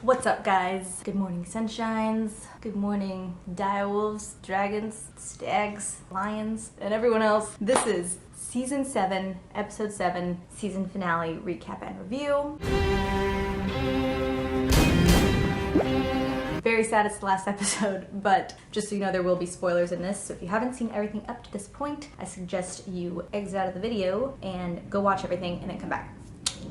What's up, guys? Good morning, sunshines. Good morning, direwolves, dragons, stags, lions, and everyone else. This is Season 7, Episode 7, Season Finale Recap and Review. Very sad it's the last episode, but just so you know, there will be spoilers in this, so if you haven't seen everything up to this point, I suggest you exit out of the video and go watch everything and then come back.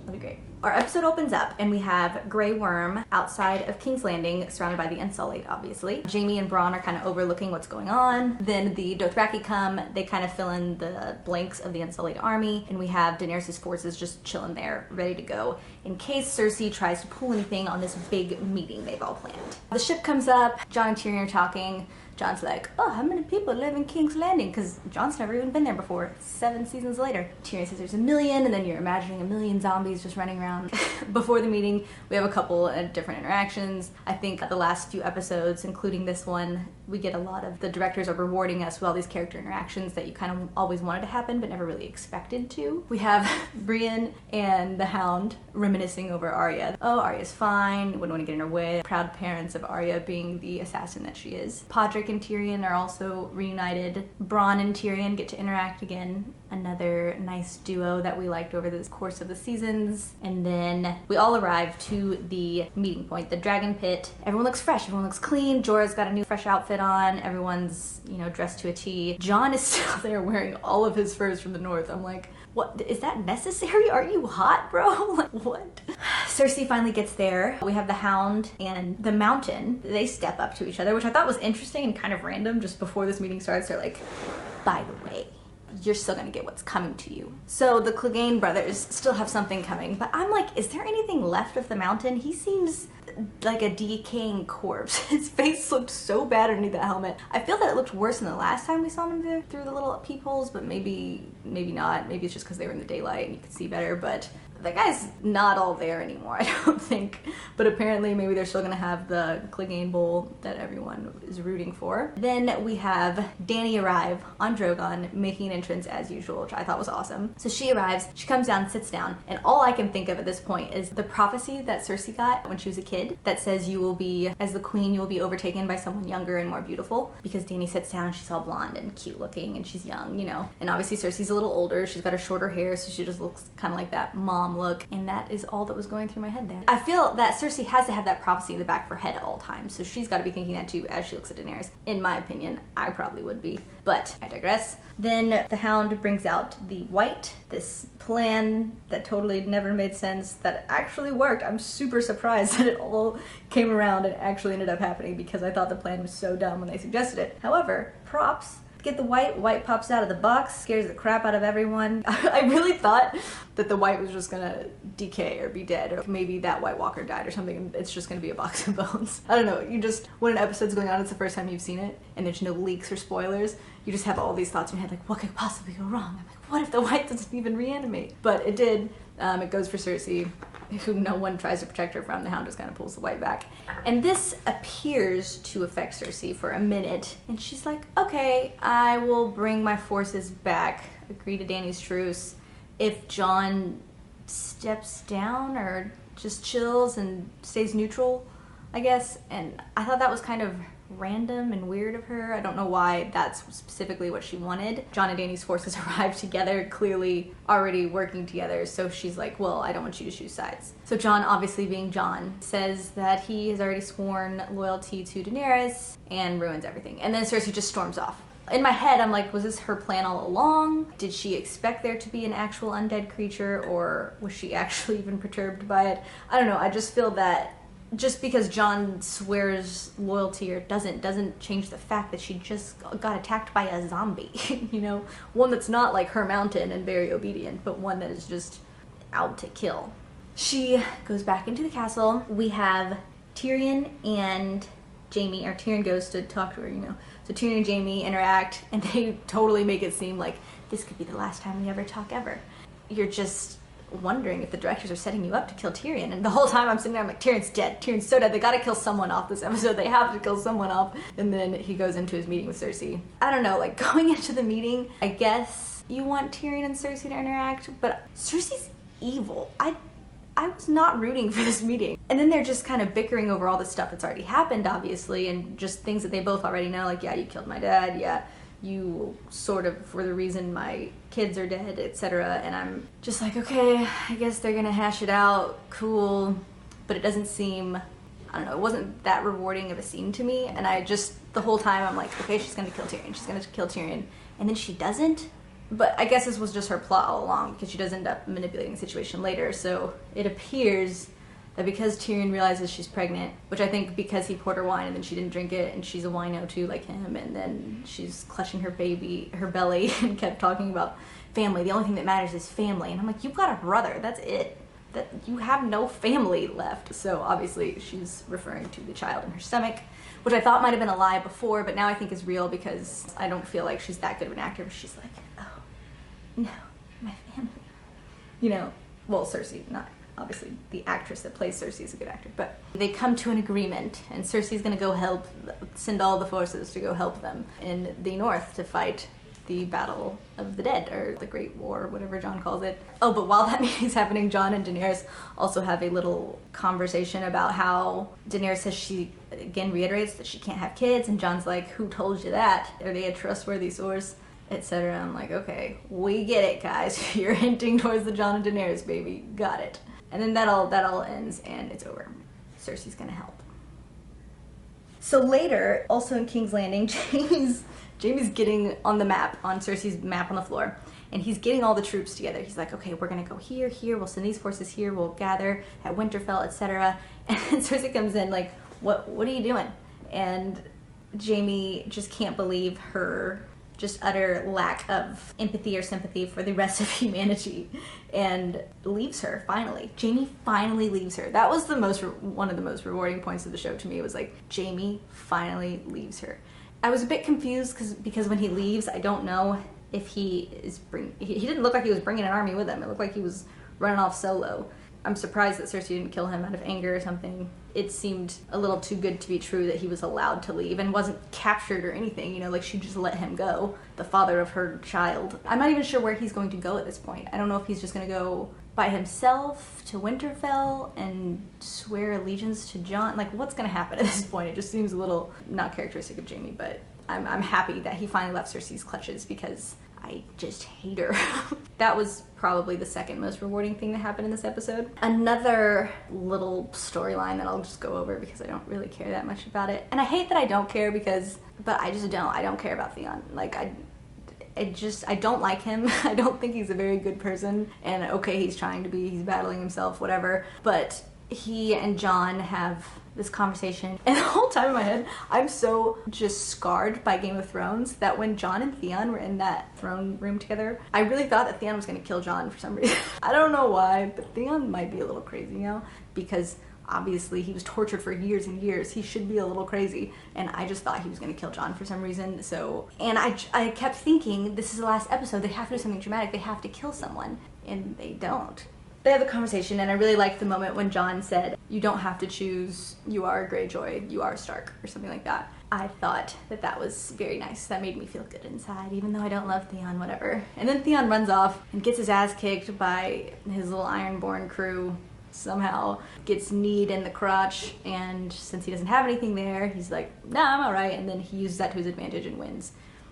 That'd be great. Our episode opens up and we have Grey Worm outside of King's Landing, surrounded by the Unsullied, obviously. Jaime and Bronn are kind of overlooking what's going on. Then the Dothraki come, they kind of fill in the blanks of the Unsullied army, and we have Daenerys' forces just chilling there, ready to go, in case Cersei tries to pull anything on this big meeting they've all planned. The ship comes up, Jon and Tyrion are talking. Jon's like, oh, how many people live in King's Landing? Because Jon's never even been there before. 7 seasons later. Tyrion says there's 1 million, and then you're imagining 1 million zombies just running around. Before the meeting, we have a couple of different interactions. I think the last few episodes, including this one, we get a lot of the directors are rewarding us with all these character interactions that you kind of always wanted to happen, but never really expected to. We have Brienne and the Hound reminiscing over Arya. Oh, Arya's fine, wouldn't want to get in her way. Proud parents of Arya being the assassin that she is. Podrick and Tyrion are also reunited. Bronn and Tyrion get to interact again. Another nice duo that we liked over the course of the seasons. And then we all arrive to the meeting point, the Dragon Pit. Everyone looks fresh, everyone looks clean. Jorah's got a new fresh outfit on. Everyone's, you know, dressed to a T. Jon is still there wearing all of his furs from the north. I'm like, what, is that necessary? Are you hot, bro? Like, what? Cersei finally gets there. We have the Hound and the Mountain. They step up to each other, which I thought was interesting and kind of random. Just before this meeting starts, they're like, by the way, you're still gonna get what's coming to you. So the Clegane brothers still have something coming, but I'm like, is there anything left of the Mountain? He seems like a decaying corpse. His face looked so bad underneath that helmet. I feel that it looked worse than the last time we saw him there through the little peepholes, but maybe not. Maybe it's just because they were in the daylight and you could see better, but that guy's not all there anymore, I don't think. But apparently maybe they're still gonna have the Clegane Bowl that everyone is rooting for. Then we have Dany arrive on Drogon, making an entrance as usual, which I thought was awesome. So she arrives, she comes down, sits down, and all I can think of at this point is the prophecy that Cersei got when she was a kid that says you will be, as the queen, you will be overtaken by someone younger and more beautiful, because Dany sits down, she's all blonde and cute looking, and she's young, you know. And obviously Cersei's a little older, she's got her shorter hair, so she just looks kind of like that mom look, and that is all that was going through my head there. I feel that Cersei has to have that prophecy in the back of her head at all times, so she's got to be thinking that too as she looks at Daenerys. In my opinion, I probably would be, but I digress. Then the Hound brings out the White, this plan that totally never made sense, that actually worked. I'm super surprised that it all came around and actually ended up happening, because I thought the plan was so dumb when they suggested it. However, props. Get the White pops out of the box, scares the crap out of everyone. I really thought that the White was just gonna decay or be dead, or maybe that White Walker died or something and it's just gonna be a box of bones. I don't know, you just, when an episode's going on, it's the first time you've seen it and there's no leaks or spoilers, you just have all these thoughts in your head like, what could possibly go wrong? I'm like, what if the White doesn't even reanimate? But it did. It goes for Cersei, who no one tries to protect her from. The Hound just kind of pulls the White back. And this appears to affect Cersei for a minute. And she's like, okay, I will bring my forces back, agree to Dany's truce, if Jon steps down or just chills and stays neutral, I guess. And I thought that was kind of random and weird of her. I don't know why that's specifically what she wanted. Jon and Dany's forces arrived together, clearly already working together, so she's like, well, I don't want you to choose sides. So Jon, obviously being Jon, says that he has already sworn loyalty to Daenerys and ruins everything. And then Cersei just storms off. In my head, I'm like, was this her plan all along? Did she expect there to be an actual undead creature, or was she actually even perturbed by it? I don't know, I just feel that just because Jon swears loyalty or doesn't change the fact that she just got attacked by a zombie, you know? One that's not like her Mountain and very obedient, but one that is just out to kill. She goes back into the castle. We have Tyrion and Jaime, or Tyrion goes to talk to her, you know. So Tyrion and Jaime interact, and they totally make it seem like this could be the last time we ever talk ever. You're just wondering if the directors are setting you up to kill Tyrion, and the whole time I'm sitting there, I'm like, Tyrion's dead. Tyrion's so dead. They gotta kill someone off this episode. They have to kill someone off. And then he goes into his meeting with Cersei. I don't know, like, going into the meeting, I guess you want Tyrion and Cersei to interact, but Cersei's evil. I was not rooting for this meeting. And then they're just kind of bickering over all this stuff that's already happened, obviously, and just things that they both already know, like, yeah, you killed my dad, yeah, you sort of were the reason my kids are dead, etc. And I'm just like, okay, I guess they're gonna hash it out, cool. But it doesn't seem, I don't know, it wasn't that rewarding of a scene to me. And I just, the whole time I'm like, okay, she's gonna kill Tyrion, she's gonna kill Tyrion. And then she doesn't. But I guess this was just her plot all along, because she does end up manipulating the situation later. So it appears that because Tyrion realizes she's pregnant, which I think because he poured her wine and then she didn't drink it, and she's a wino too like him, and then she's clutching her baby, her belly, and kept talking about family. The only thing that matters is family. And I'm like, you've got a brother, that's it. That you have no family left. So obviously she's referring to the child in her stomach, which I thought might have been a lie before, but now I think is real, because I don't feel like she's that good of an actor. But she's like, oh, no, my family. You know, well, Cersei, not obviously the actress that plays Cersei is a good actor, but they come to an agreement, and Cersei's gonna go help, send all the forces to go help them in the north to fight the Battle of the Dead, or the Great War, whatever Jon calls it. Oh, but while that meeting's happening, Jon and Daenerys also have a little conversation about how Daenerys says, she again reiterates that she can't have kids, and Jon's like, who told you that? Are they a trustworthy source? Etc. I'm like, okay, we get it, guys. You're hinting towards the Jon and Daenerys, baby. Got it. And then that all ends, and it's over. Cersei's gonna help. So later, also in King's Landing, Jaime's getting on the map, on Cersei's map on the floor, and he's getting all the troops together. He's like, okay, we're gonna go here, we'll send these forces here, we'll gather at Winterfell, etc. And Cersei comes in like, what are you doing? And Jaime just can't believe her just utter lack of empathy or sympathy for the rest of humanity, and leaves her finally. Jaime finally leaves her. That was one of the most rewarding points of the show to me. It was like, Jaime finally leaves her. I was a bit confused because when he leaves, I don't know if he didn't look like he was bringing an army with him. It looked like he was running off solo. I'm surprised that Cersei didn't kill him out of anger or something. It seemed a little too good to be true that he was allowed to leave and wasn't captured or anything, you know, like she just let him go, the father of her child. I'm not even sure where he's going to go at this point. I don't know if he's just gonna go by himself to Winterfell and swear allegiance to Jon. Like, what's gonna happen at this point? It just seems a little not characteristic of Jaime, but I'm happy that he finally left Cersei's clutches, because I just hate her. That was probably the second most rewarding thing that happened in this episode. Another little storyline that I'll just go over because I don't really care that much about it. And I hate that I don't care but I just don't. I don't care about Theon. Like, I don't like him. I don't think he's a very good person. And okay, he's battling himself, whatever. But he and Jon have this conversation, and the whole time in my head, I'm so just scarred by Game of Thrones that when Jon and Theon were in that throne room together, I really thought that Theon was gonna kill Jon for some reason. I don't know why, but Theon might be a little crazy now, because obviously he was tortured for years and years. He should be a little crazy, and I just thought he was gonna kill Jon for some reason. So, and I kept thinking, this is the last episode, they have to do something dramatic, they have to kill someone, and they don't. They have a conversation, and I really liked the moment when Jon said, you don't have to choose, you are a Greyjoy, you are Stark, or something like that. I thought that was very nice. That made me feel good inside, even though I don't love Theon, whatever. And then Theon runs off and gets his ass kicked by his little Ironborn crew, somehow gets kneed in the crotch, and since he doesn't have anything there, he's like, nah, I'm alright, and then he uses that to his advantage and wins,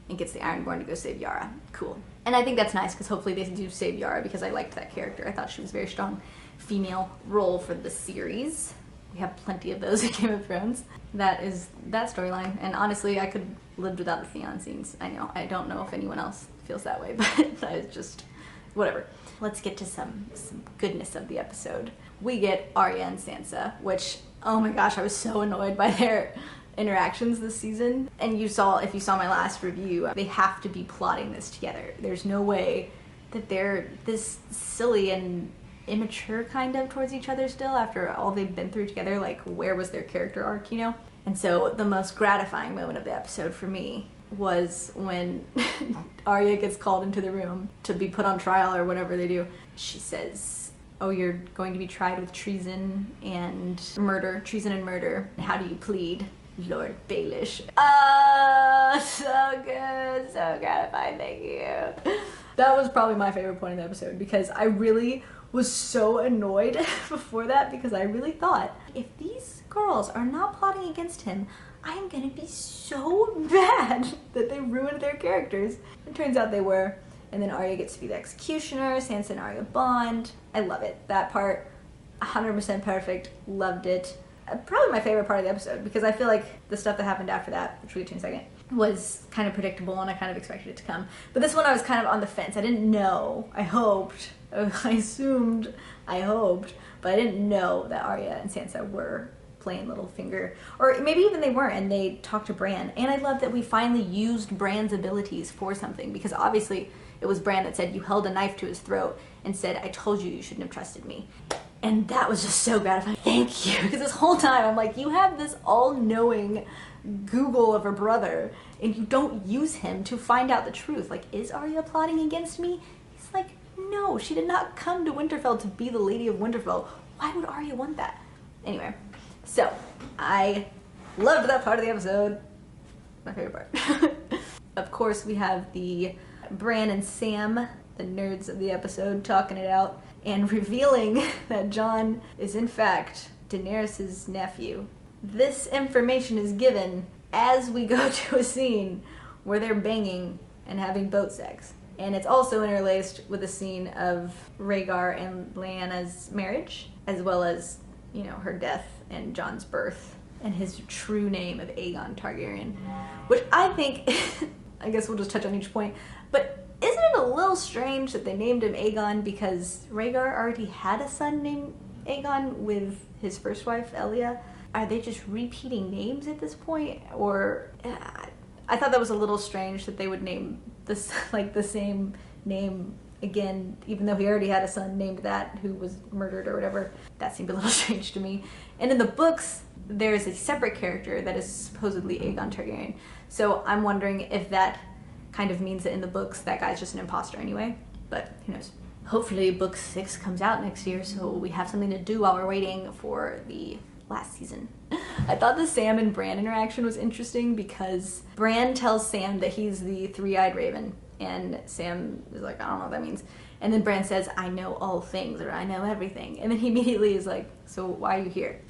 and gets the Ironborn to go save Yara. Cool. And I think that's nice, because hopefully they do save Yara, because I liked that character. I thought she was a very strong female role for the series. We have plenty of those in Game of Thrones. That is that storyline, and honestly, I could live without the Theon scenes. I know, I don't know if anyone else feels that way, but that is just, whatever. Let's get to some goodness of the episode. We get Arya and Sansa, which, oh my gosh, I was so annoyed by their interactions this season. And if you saw my last review, they have to be plotting this together. There's no way that they're this silly and immature kind of towards each other still after all they've been through together. Like, where was their character arc, you know? And so the most gratifying moment of the episode for me was when Arya gets called into the room to be put on trial or whatever they do. She says, oh, you're going to be tried with treason and murder. How do you plead? Lord Baelish. So good, so gratifying, thank you. That was probably my favorite point of the episode, because I really was so annoyed before that because I really thought, if these girls are not plotting against him, I am gonna be so mad that they ruined their characters. It turns out they were. And then Arya gets to be the executioner, Sansa and Arya bond. I love it. That part, 100% perfect, loved it. Probably my favorite part of the episode because I feel like the stuff that happened after that, which we'll get to in a second, was kind of predictable and I kind of expected it to come. But this one I was kind of on the fence. I didn't know. I hoped. I assumed. I hoped. But I didn't know that Arya and Sansa were playing Littlefinger. Or maybe even they weren't and they talked to Bran. And I love that we finally used Bran's abilities for something because obviously it was Bran that said you held a knife to his throat and said, I told you you shouldn't have trusted me. And that was just so gratifying. Thank you. Because this whole time I'm like, you have this all-knowing Google of a brother and you don't use him to find out the truth. Like, is Arya plotting against me? He's like, no, she did not come to Winterfell to be the Lady of Winterfell. Why would Arya want that? Anyway, so I loved that part of the episode. My favorite part. Of course, we have the Bran and Sam, the nerds of the episode, talking it out and revealing that Jon is in fact Daenerys' nephew. This information is given as we go to a scene where they're banging and having boat sex. And it's also interlaced with a scene of Rhaegar and Lyanna's marriage, as well as, you know, her death and Jon's birth and his true name of Aegon Targaryen. Which I think, I guess we'll just touch on each point, but isn't it a little strange that they named him Aegon because Rhaegar already had a son named Aegon with his first wife, Elia? Are they just repeating names at this point? Or I thought that was a little strange that they would name this like the same name again, even though he already had a son named that who was murdered or whatever. That seemed a little strange to me. And in the books, there's a separate character that is supposedly Aegon Targaryen. So I'm wondering if that kind of means that in the books that guy's just an imposter anyway, but who knows. Hopefully book 6 comes out next year so we have something to do while we're waiting for the last season. I thought the Sam and Bran interaction was interesting because Bran tells Sam that he's the three-eyed raven and Sam is like, I don't know what that means. And then Bran says, I know all things, or I know everything. And then he immediately is like, so why are you here?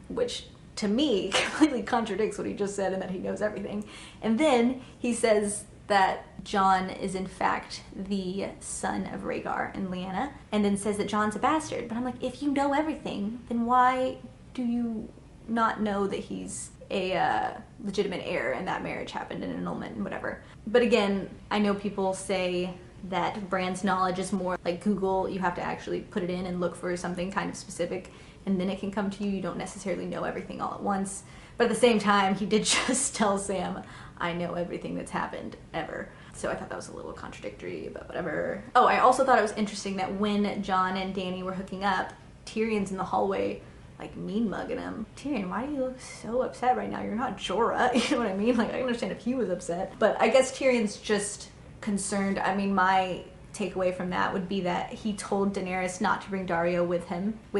Which to me completely contradicts what he just said and that he knows everything. And then he says that Jon is in fact the son of Rhaegar and Lyanna, and then says that Jon's a bastard. But I'm like, if you know everything, then why do you not know that he's a legitimate heir and that marriage happened in annulment and whatever? But again, I know people say that Bran's knowledge is more like Google. You have to actually put it in and look for something kind of specific and then it can come to you. You don't necessarily know everything all at once. But at the same time, he did just tell Sam, I know everything that's happened ever. So I thought that was a little contradictory, but whatever. Oh, I also thought it was interesting that when Jon and Dany were hooking up, Tyrion's in the hallway like mean mugging him. Tyrion, why do you look so upset right now? You're not Jorah, you know what I mean? Like, I can understand if he was upset, but I guess Tyrion's just concerned. I mean, my takeaway from that would be that he told Daenerys not to bring Daario with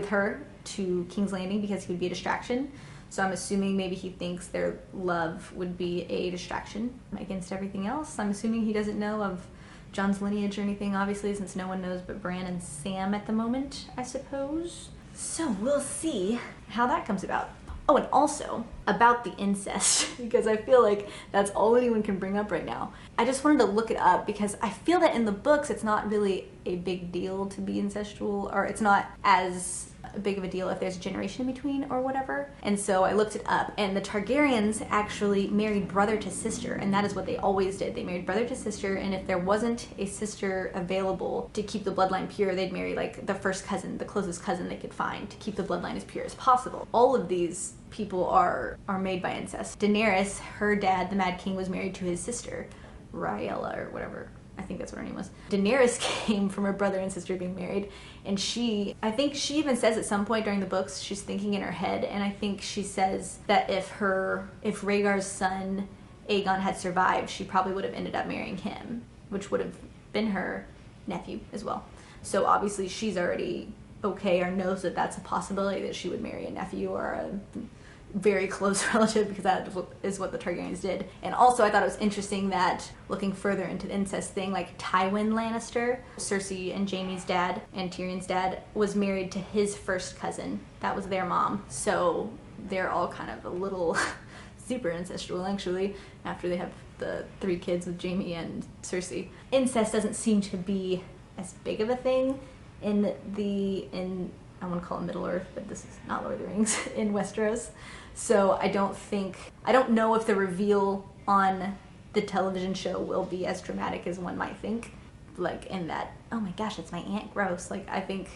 her to King's Landing because he would be a distraction. So I'm assuming maybe he thinks their love would be a distraction against everything else. I'm assuming he doesn't know of Jon's lineage or anything, obviously, since no one knows but Bran and Sam at the moment, I suppose. So we'll see how that comes about. Oh, and also about the incest, because I feel like that's all anyone can bring up right now. I just wanted to look it up because I feel that in the books it's not really a big deal to be incestual, or it's not as big of a deal if there's a generation in between or whatever. And so I looked it up, and the Targaryens actually married brother to sister, and that is what they always did. They married brother to sister, and if there wasn't a sister available to keep the bloodline pure, they'd marry like the first cousin, the closest cousin they could find to keep the bloodline as pure as possible. All of these people are made by incest. Daenerys, her dad, the Mad King, was married to his sister, Rhaella or whatever. I think that's what her name was. Daenerys came from her brother and sister being married, and I think she even says at some point during the books, she's thinking in her head, and I think she says that if Rhaegar's son Aegon had survived, she probably would have ended up marrying him, which would have been her nephew as well. So obviously she's already okay or knows that that's a possibility that she would marry a nephew or very close relative, because that is what the Targaryens did. And also I thought it was interesting that, looking further into the incest thing, like Tywin Lannister, Cersei and Jaime's dad and Tyrion's dad, was married to his first cousin. That was their mom. So they're all kind of a little super incestual, actually, after they have the 3 kids with Jaime and Cersei. Incest doesn't seem to be as big of a thing in I want to call it Middle Earth, but this is not Lord of the Rings, in Westeros. So I don't know if the reveal on the television show will be as dramatic as one might think. Like, in that, oh my gosh, it's my aunt, gross. Like, I think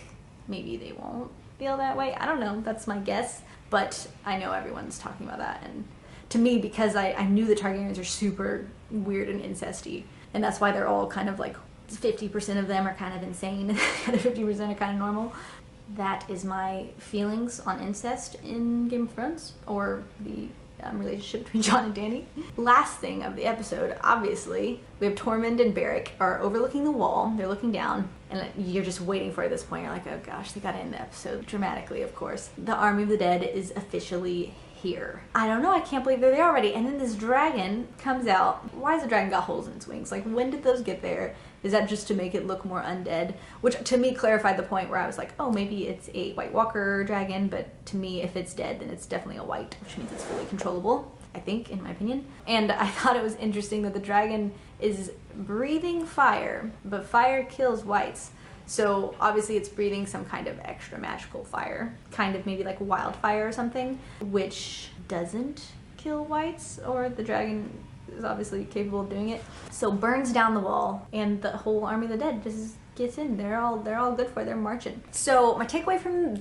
maybe they won't feel that way. I don't know, that's my guess. But I know everyone's talking about that, and to me, because I knew the Targaryens are super weird and incesty, and that's why they're all kind of like, 50% of them are kind of insane, the other 50% are kind of normal. That is my feelings on incest in Game of Thrones, or the relationship between Jon and Dany. Last thing of the episode, obviously, we have Tormund and Beric are overlooking the wall. They're looking down, and you're just waiting for it at this point. You're like, oh gosh, they gotta end the episode dramatically, of course. The Army of the Dead is officially here. I don't know, I can't believe they're there already. And then this dragon comes out. Why has the dragon got holes in its wings? Like, when did those get there? Is that just to make it look more undead? Which to me clarified the point where I was like, oh, maybe it's a White Walker dragon, but to me, if it's dead, then it's definitely a white, which means it's fully controllable, I think, in my opinion. And I thought it was interesting that the dragon is breathing fire, but fire kills whites. So obviously it's breathing some kind of extra magical fire, kind of maybe like wildfire or something, which doesn't kill whites, or the dragon is obviously capable of doing it. So burns down the wall, and the whole Army of the Dead just gets in. They're all good for it. They're marching. So my takeaway from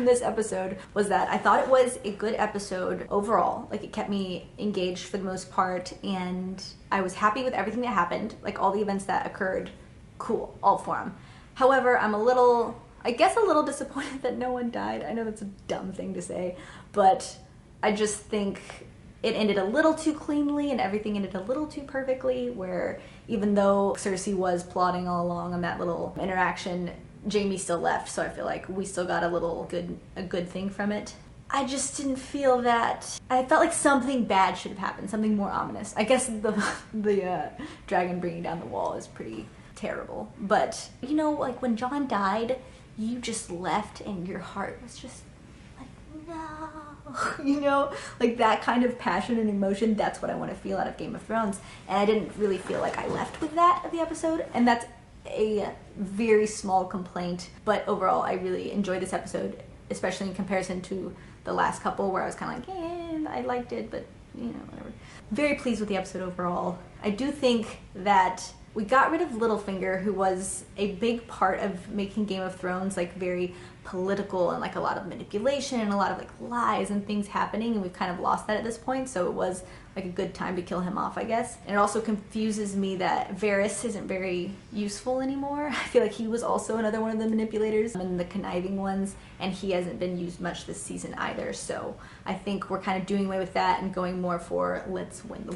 this episode was that I thought it was a good episode overall. Like, it kept me engaged for the most part, and I was happy with everything that happened, like all the events that occurred. Cool, all for them. However, I'm a little disappointed that no one died. I know that's a dumb thing to say, but I just think it ended a little too cleanly and everything ended a little too perfectly, where even though Cersei was plotting all along on that little interaction, Jaime still left, so I feel like we still got a good thing from it. I just didn't feel that. I felt like something bad should have happened, something more ominous. I guess the dragon bringing down the wall is pretty terrible, but you know, like when Jon died, you just left and your heart was just like, no, you know, like that kind of passion and emotion. That's what I want to feel out of Game of Thrones, and I didn't really feel like I left with that at the episode, and that's a very small complaint. But overall, I really enjoyed this episode, especially in comparison to the last couple where I was kind of like, I liked it, but you know, whatever. Very pleased with the episode overall. I do think that we got rid of Littlefinger, who was a big part of making Game of Thrones like very political and like a lot of manipulation and a lot of like lies and things happening, and we've kind of lost that at this point, so it was like a good time to kill him off, I guess. And it also confuses me that Varys isn't very useful anymore. I feel like he was also another one of the manipulators and the conniving ones, and he hasn't been used much this season either, so I think we're kind of doing away with that and going more for let's win the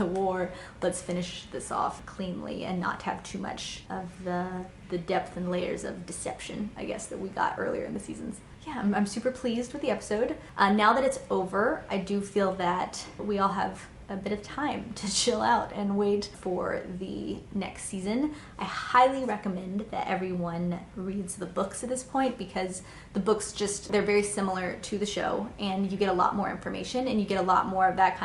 war, let's finish this off cleanly and not have too much of the depth and layers of deception, I guess, that we got earlier in the seasons. Yeah, I'm super pleased with the episode. Now that it's over, I do feel that we all have a bit of time to chill out and wait for the next season. I highly recommend that everyone reads the books at this point, because the books they're very similar to the show, and you get a lot more information and you get a lot more of that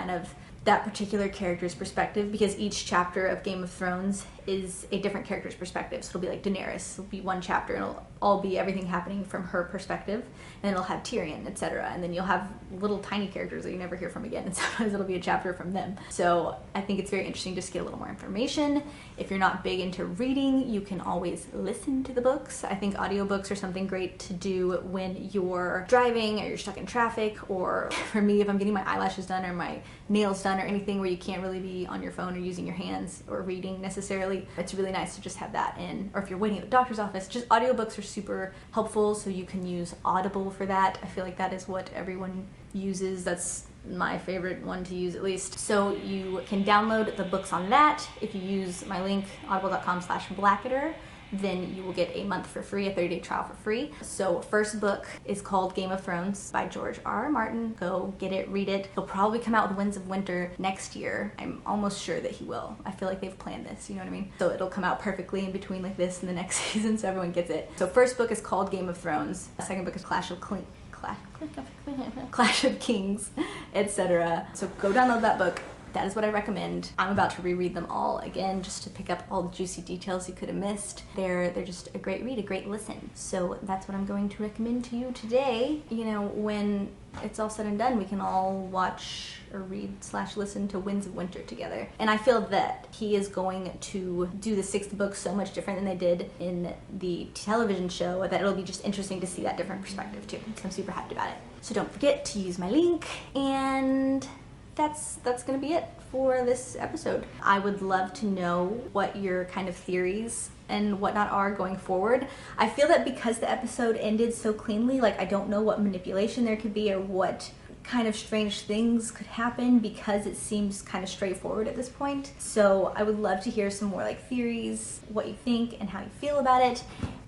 particular character's perspective, because each chapter of Game of Thrones is a different character's perspective. So it'll be like Daenerys, it'll be one chapter and it'll all be everything happening from her perspective, and it'll have Tyrion, etc. And then you'll have little tiny characters that you never hear from again, and sometimes it'll be a chapter from them. So I think it's very interesting just to get a little more information. If you're not big into reading, you can always listen to the books. I think audiobooks are something great to do when you're driving or you're stuck in traffic, or for me, if I'm getting my eyelashes done or my nails done or anything where you can't really be on your phone or using your hands or reading necessarily. It's really nice to just have that in, or if you're waiting at the doctor's office, just audiobooks are super helpful, so you can use Audible for that. I feel like that is what everyone uses. That's my favorite one to use, at least. So you can download the books on that if you use my link, audible.com/blackketter. then you will get a month for free, a 30-day trial for free. So first book is called Game of Thrones by George R.R. Martin. Go get it, read it. He'll probably come out with Winds of Winter next year. I'm almost sure that he will. I feel like they've planned this, you know what I mean? So it'll come out perfectly in between like this and the next season, so everyone gets it. So first book is called Game of Thrones. The second book is Clash of Kings, etc. So go download that book. That is what I recommend. I'm about to reread them all again just to pick up all the juicy details you could have missed. They're just a great read, a great listen. So that's what I'm going to recommend to you today. You know, when it's all said and done, we can all watch or read / listen to Winds of Winter together. And I feel that he is going to do the 6th book so much different than they did in the television show that it'll be just interesting to see that different perspective too. So I'm super happy about it. So don't forget to use my link, and that's gonna be it for this episode. I would love to know what your kind of theories and whatnot are going forward. I feel that because the episode ended so cleanly, like I don't know what manipulation there could be or what kind of strange things could happen because it seems kind of straightforward at this point. So I would love to hear some more like theories, what you think and how you feel about it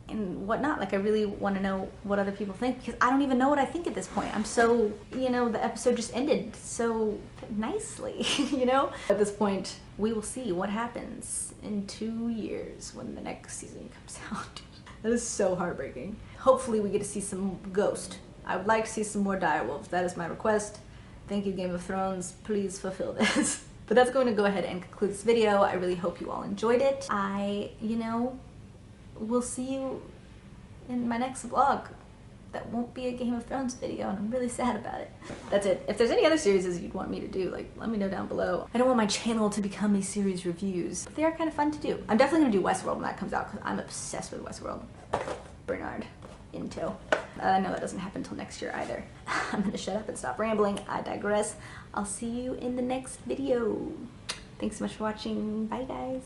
and whatnot. Like I really want to know what other people think because I don't even know what I think at this point. I'm so, you know, the episode just ended so nicely, you know? At this point, we will see what happens in 2 years when the next season comes out. That is so heartbreaking. Hopefully we get to see some Ghost. I would like to see some more direwolves. That is my request. Thank you, Game of Thrones. Please fulfill this. But that's going to go ahead and conclude this video. I really hope you all enjoyed it. We'll see you in my next vlog. That won't be a Game of Thrones video, and I'm really sad about it. That's it. If there's any other series you'd want me to do, like, let me know down below. I don't want my channel to become a series reviews, but they are kind of fun to do. I'm definitely gonna do Westworld when that comes out, because I'm obsessed with Westworld. Bernard, into. I know that doesn't happen until next year either. I'm gonna shut up and stop rambling. I digress. I'll see you in the next video. Thanks so much for watching. Bye, guys.